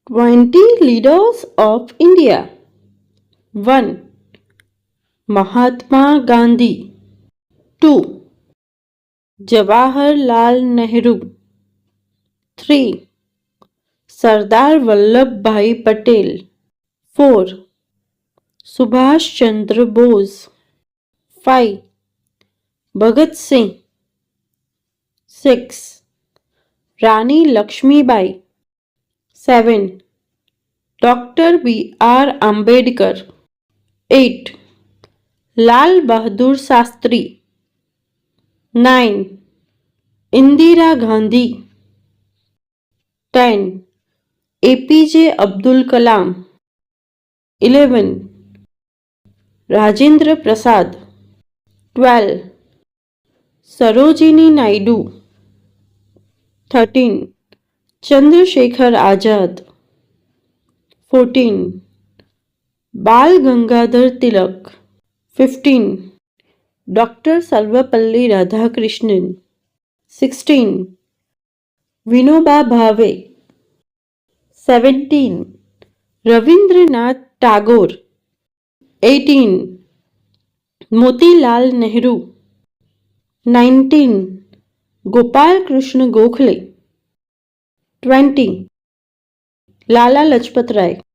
20 leaders of India. 1. Mahatma Gandhi. 2. Jawaharlal Nehru. 3. Sardar Vallabhbhai Patel. 4. Subhash Chandra Bose. 5. Bhagat Singh. 6. Rani Lakshmibai. 7. Dr. B.R. Ambedkar. 8. Lal Bahadur Shastri. 9. Indira Gandhi. 10. APJ Abdul Kalam. 11. Rajendra Prasad. 12. Sarojini Naidu. 13. Chandrasekhar Azad. 14. Bal Gangadhar Tilak. 15. Dr. Sarvapalli Radhakrishnan. 16. Vinoba Bhave. 17. Ravindranath Tagore. 18. Motilal Nehru. 19. Gopal Krishna Gokhale. 20. Lala Lajpat Rai.